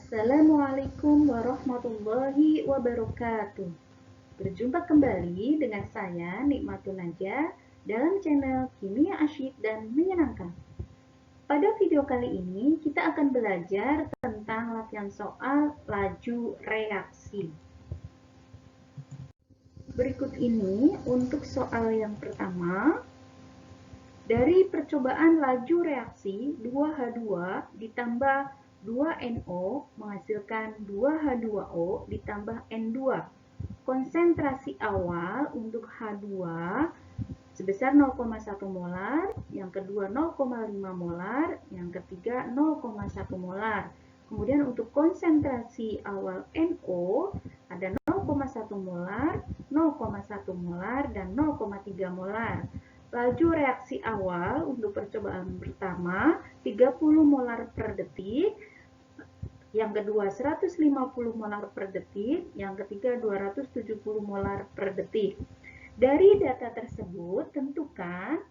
Assalamualaikum warahmatullahi wabarakatuh. Berjumpa kembali dengan saya Nikmatun Najah dalam channel Kimia Asyik dan Menyenangkan. Pada video kali ini kita akan belajar tentang latihan soal laju reaksi. Berikut ini untuk soal yang pertama. Dari percobaan laju reaksi 2H2 ditambah 2NO menghasilkan 2H2O ditambah N2. Konsentrasi awal untuk H2 sebesar 0,1 molar, yang kedua 0,5 molar, yang ketiga 0,1 molar. Kemudian untuk konsentrasi awal NO ada 0,1 molar, 0,1 molar, dan 0,3 molar. Laju reaksi awal untuk percobaan pertama 30 molar per detik, yang kedua 150 molar per detik, yang ketiga 270 molar per detik. Dari data tersebut tentukan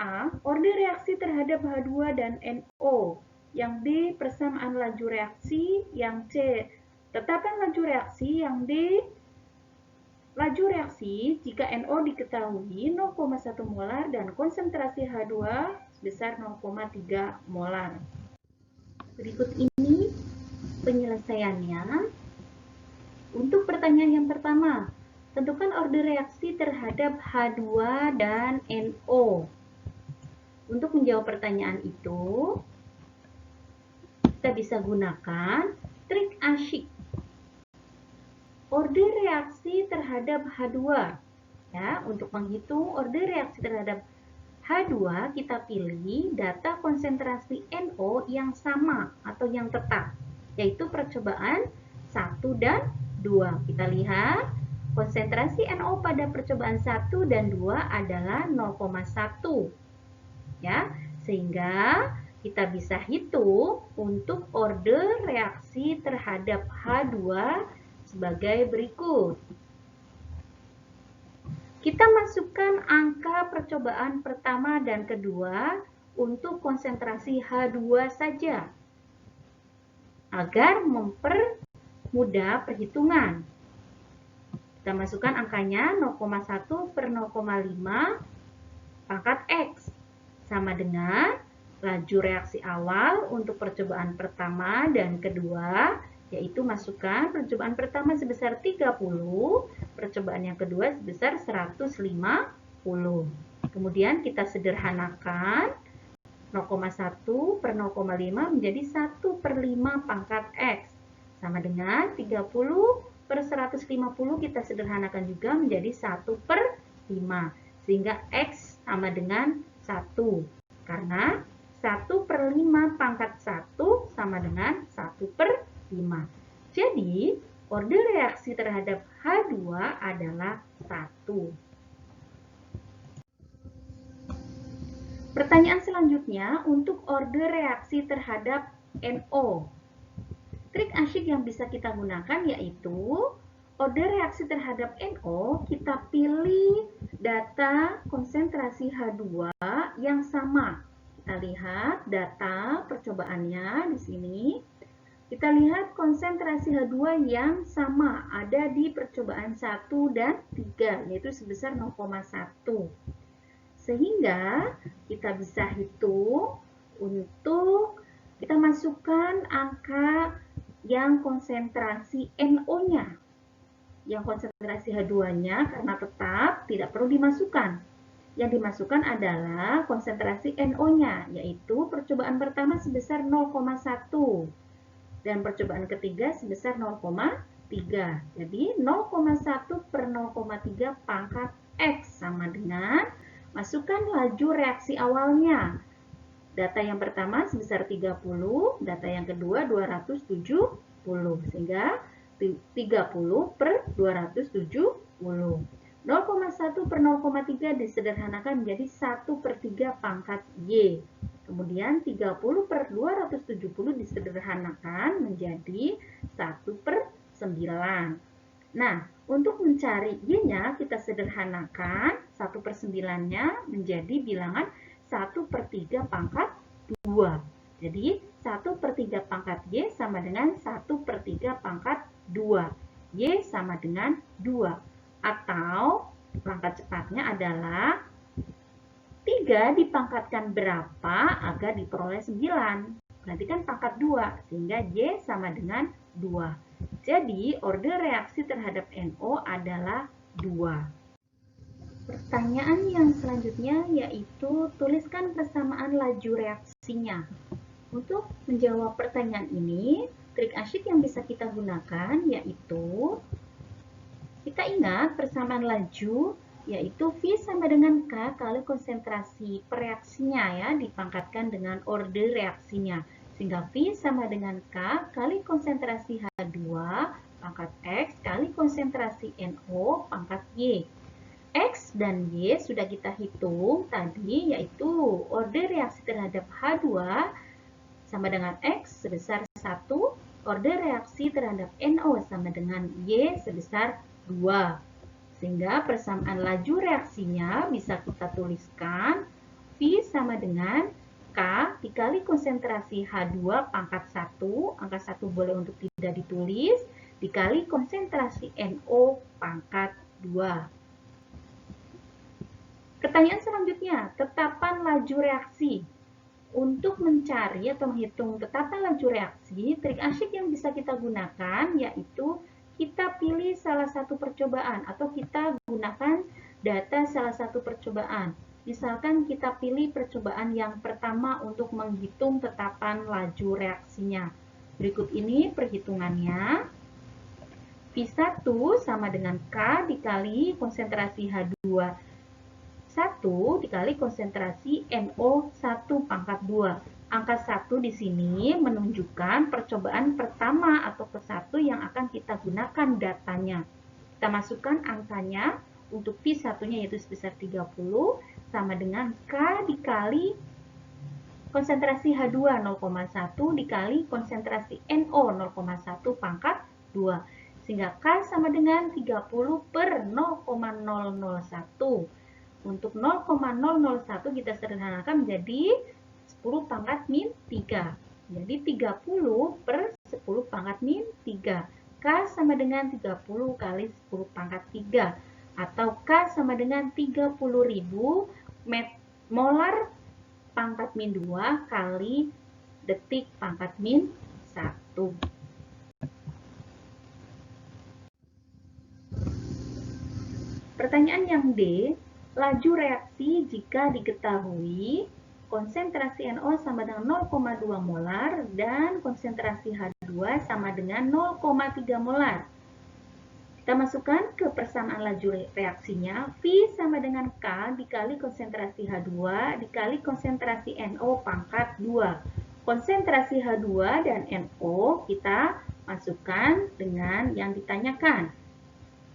A. Order reaksi terhadap H2 dan NO, yang B. Persamaan laju reaksi, yang C. Tetapkan laju reaksi, yang D. Laju reaksi jika NO diketahui 0,1 molar dan konsentrasi H2 sebesar 0,3 molar. Berikut ini penyelesaiannya. Untuk pertanyaan yang pertama, tentukan order reaksi terhadap H2 dan NO. Untuk menjawab pertanyaan itu, kita bisa gunakan trik asyik. Order reaksi terhadap H2. Ya, untuk menghitung order reaksi terhadap H2, kita pilih data konsentrasi NO yang sama atau yang tetap, yaitu percobaan 1 dan 2. Kita lihat konsentrasi NO pada percobaan 1 dan 2 adalah 0,1. Ya, sehingga kita bisa hitung untuk order reaksi terhadap H2 sebagai berikut. Kita masukkan angka percobaan pertama dan kedua untuk konsentrasi H2 saja agar mempermudah perhitungan. Kita masukkan angkanya 0,1 per 0,5 pangkat X sama dengan laju reaksi awal untuk percobaan pertama dan kedua, yaitu masukkan percobaan pertama sebesar 30, percobaan yang kedua sebesar 150. Kemudian kita sederhanakan 0,1 per 0,5 menjadi 1 per 5 pangkat X. Sama dengan 30 per 150 kita sederhanakan juga menjadi 1 per 5. Sehingga X sama dengan 1. Karena 1 per 5 pangkat 1 sama dengan 1 per 5. Jadi, order reaksi terhadap H2 adalah 1. Pertanyaan selanjutnya untuk order reaksi terhadap NO. Trik asyik yang bisa kita gunakan yaitu order reaksi terhadap NO, kita pilih data konsentrasi H2 yang sama. Kita lihat data percobaannya di sini. Kita lihat konsentrasi H2 yang sama ada di percobaan 1 dan 3, yaitu sebesar 0,1. Sehingga kita bisa hitung untuk kita masukkan angka yang konsentrasi NO-nya. Yang konsentrasi H2-nya karena tetap tidak perlu dimasukkan. Yang dimasukkan adalah konsentrasi NO-nya, yaitu percobaan pertama sebesar 0,1. Dan percobaan ketiga sebesar 0,3. Jadi 0,1 per 0,3 pangkat X sama dengan masukkan laju reaksi awalnya. Data yang pertama sebesar 30, data yang kedua 270. Sehingga 30 per 270. 0,1 per 0,3 disederhanakan menjadi 1 per 3 pangkat Y. Kemudian 30 per 270 disederhanakan menjadi 1 per 9. Nah, untuk mencari Y-nya kita sederhanakan 1 per 9-nya menjadi bilangan 1 per 3 pangkat 2. Jadi 1/3 pangkat Y sama dengan 1/3 pangkat 2. Y sama dengan 2. Atau langkah cepatnya adalah 3 dipangkatkan berapa agar diperoleh 9? Berarti kan pangkat 2, sehingga Y sama dengan 2. Jadi, order reaksi terhadap NO adalah 2. Pertanyaan yang selanjutnya yaitu tuliskan persamaan laju reaksinya. Untuk menjawab pertanyaan ini, trik asyik yang bisa kita gunakan yaitu kita ingat persamaan laju yaitu V sama dengan K kali konsentrasi pereaksinya ya, dipangkatkan dengan order reaksinya. Sehingga V sama dengan K kali konsentrasi H2 pangkat X kali konsentrasi NO pangkat Y. X dan Y sudah kita hitung tadi, yaitu order reaksi terhadap H2 sama dengan X sebesar 1, order reaksi terhadap NO sama dengan Y sebesar 2. Sehingga persamaan laju reaksinya bisa kita tuliskan V sama dengan K dikali konsentrasi H2 pangkat 1, angka 1 boleh untuk tidak ditulis, dikali konsentrasi NO pangkat 2. Pertanyaan selanjutnya, tetapan laju reaksi. Untuk mencari atau menghitung tetapan laju reaksi, trik asyik yang bisa kita gunakan yaitu kita pilih salah satu percobaan atau kita gunakan data salah satu percobaan. Misalkan kita pilih percobaan yang pertama untuk menghitung tetapan laju reaksinya. Berikut ini perhitungannya. V1 sama dengan K dikali konsentrasi H2 1 dikali konsentrasi NO1 pangkat 2. Angka 1 di sini menunjukkan percobaan pertama atau ke-1 yang akan kita gunakan datanya. Kita masukkan angkanya untuk V1-nya yaitu sebesar 30 sama dengan K dikali konsentrasi H2 0,1 dikali konsentrasi NO 0,1 pangkat 2. Sehingga K sama dengan 30/0,001. Untuk 0,001 kita sederhanakan menjadi 10 pangkat min 3. Jadi 30/10 pangkat min 3. K sama dengan 30 kali 10 pangkat 3. Atau K sama dengan 30.000 molar pangkat min 2 kali detik pangkat min 1. Pertanyaan yang D, laju reaksi jika diketahui konsentrasi NO sama dengan 0,2 molar dan konsentrasi H2 sama dengan 0,3 molar. Kita masukkan ke persamaan laju reaksinya, V sama dengan K dikali konsentrasi H2 dikali konsentrasi NO pangkat 2. Konsentrasi H2 dan NO kita masukkan dengan yang ditanyakan.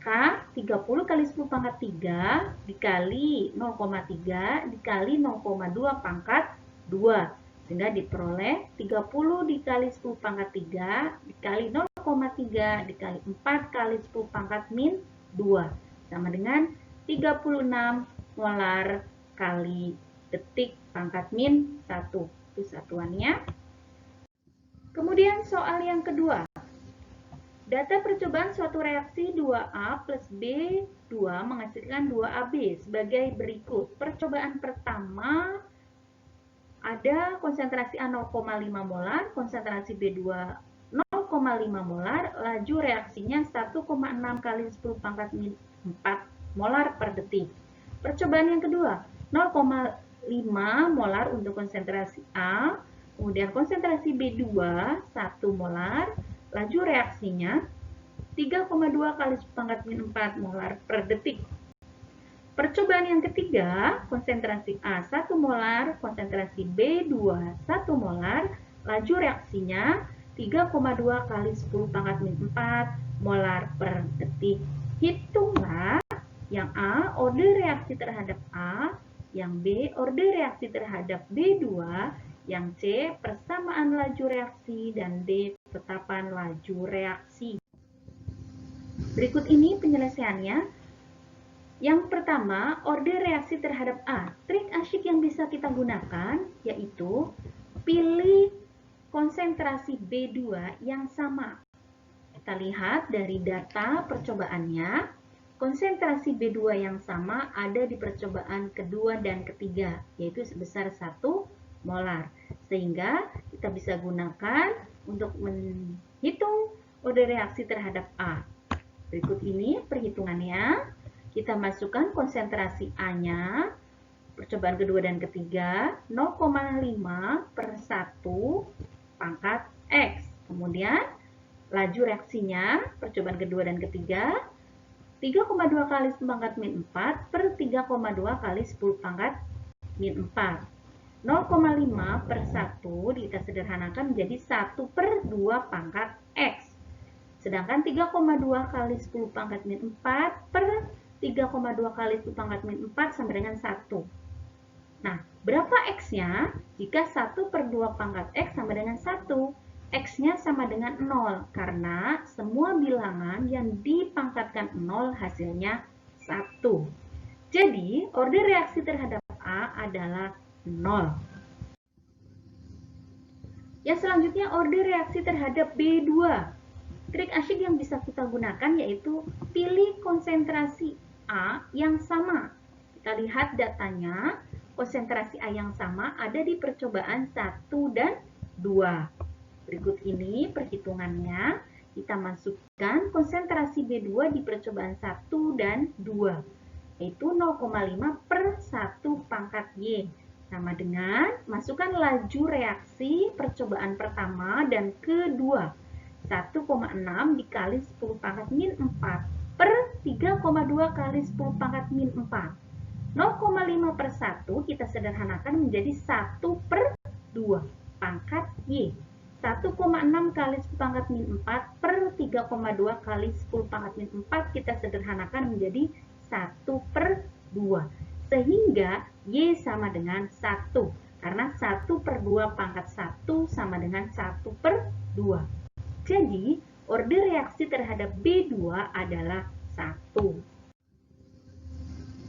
K 30 kali 10 pangkat 3 dikali 0,3 dikali 0,2 pangkat 2. Sehingga diperoleh 30 dikali 10 pangkat 3 dikali 0,3 dikali 4 kali 10 pangkat min 2. Sama dengan 36 molar kali detik pangkat min 1. Itu satuannya. Kemudian soal yang kedua. Data percobaan suatu reaksi 2A plus B2 menghasilkan 2AB sebagai berikut. Percobaan pertama ada konsentrasi A 0,5 molar, konsentrasi B2 0,5 molar, laju reaksinya 1,6 kali 10 pangkat min 4 molar per detik. Percobaan yang kedua, 0,5 molar untuk konsentrasi A, kemudian konsentrasi B2 1 molar, laju reaksinya 3,2 kali pangkat min 4 molar per detik. Percobaan yang ketiga, konsentrasi A 1 molar, konsentrasi B2 1 molar, laju reaksinya 3,2 kali 10 pangkat min 4 molar per detik. Hitunglah yang A, order reaksi terhadap A, yang B, order reaksi terhadap B2, yang C, persamaan laju reaksi, dan D, tetapan laju reaksi. Berikut ini penyelesaiannya. Yang pertama, order reaksi terhadap A. Trik asyik yang bisa kita gunakan yaitu pilih konsentrasi B2 yang sama. Kita lihat dari data percobaannya, konsentrasi B2 yang sama ada di percobaan kedua dan ketiga, yaitu sebesar 1 molar. Sehingga kita bisa gunakan untuk menghitung order reaksi terhadap A. Berikut ini perhitungannya. Kita masukkan konsentrasi A-nya, percobaan kedua dan ketiga, 0,5 per 1 pangkat X. Kemudian laju reaksinya, percobaan kedua dan ketiga, 3,2 kali 10 pangkat min 4 per 3,2 kali 10 pangkat min 4. 0,5 per 1 kita sederhanakan menjadi 1 per 2 pangkat X. Sedangkan 3,2 kali 10 pangkat min 4 per 3,2 kali 10 pangkat min 4 sama dengan 1. Nah, berapa X-nya? Jika 1 per 2 pangkat X sama dengan 1, X-nya sama dengan 0, karena semua bilangan yang dipangkatkan 0 hasilnya 1. Jadi, order reaksi terhadap A adalah 0. Yang selanjutnya, order reaksi terhadap B2. Trik asyik yang bisa kita gunakan yaitu pilih konsentrasi A yang sama. Kita lihat datanya, konsentrasi A yang sama ada di percobaan 1 dan 2. Berikut ini perhitungannya. Kita masukkan konsentrasi B2 di percobaan 1 dan 2, yaitu 0,5 per 1 pangkat Y. Sama dengan masukkan laju reaksi percobaan pertama dan kedua. 1,6 dikali 10 pangkat min 4 per 3,2 kali 10 pangkat min 4. 0,5 per 1 kita sederhanakan menjadi 1 per 2 pangkat Y. 1,6 kali 10 pangkat min 4 per 3,2 kali 10 pangkat min 4 kita sederhanakan menjadi 1 per 2. Sehingga Y sama dengan 1. Karena 1 per 2 pangkat 1 sama dengan 1 per 2. Jadi, order reaksi terhadap B2 adalah 1.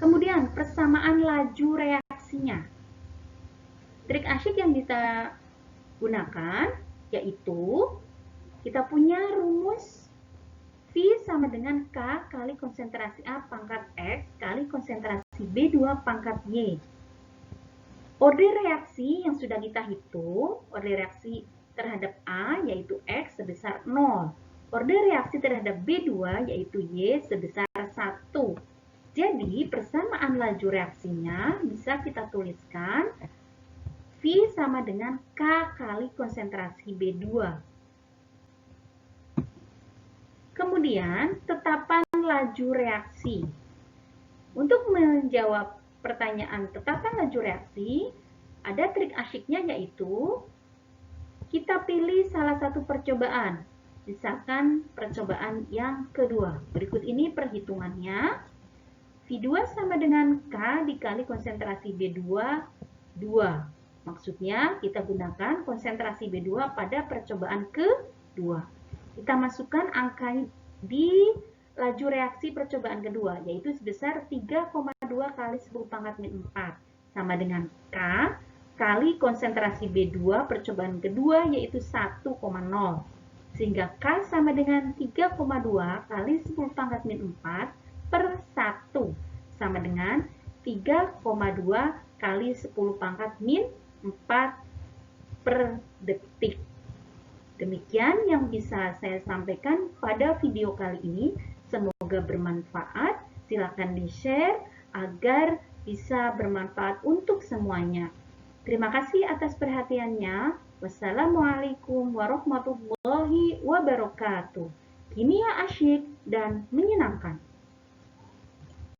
Kemudian, persamaan laju reaksinya. Trik asyik yang kita gunakan yaitu kita punya rumus V sama dengan K kali konsentrasi A pangkat X kali konsentrasi B2 pangkat Y. Order reaksi yang sudah kita hitung, order reaksi terhadap A yaitu X sebesar 0. Order reaksi terhadap B2 yaitu Y sebesar 1. Jadi persamaan laju reaksinya bisa kita tuliskan V sama dengan K kali konsentrasi B2. Kemudian, tetapan laju reaksi. Untuk menjawab pertanyaan tetapan laju reaksi, ada trik asyiknya yaitu kita pilih salah satu percobaan. Misalkan percobaan yang kedua. Berikut ini perhitungannya. V2 sama dengan K dikali konsentrasi B2, 2. Maksudnya kita gunakan konsentrasi B2 pada percobaan kedua. Kita masukkan angka di laju reaksi percobaan kedua, yaitu sebesar 3,2 kali 10 pangkat min 4. Sama dengan K kali konsentrasi B2 percobaan kedua, yaitu 1,0. Sehingga K sama dengan 3,2 kali 10 pangkat min 4 per 1. Sama dengan 3,2 kali 10 pangkat min 4 per detik. Demikian yang bisa saya sampaikan pada video kali ini. Semoga bermanfaat. Silakan di-share agar bisa bermanfaat untuk semuanya. Terima kasih atas perhatiannya. Wassalamualaikum warahmatullahi wabarakatuh. Kimia asyik dan menyenangkan.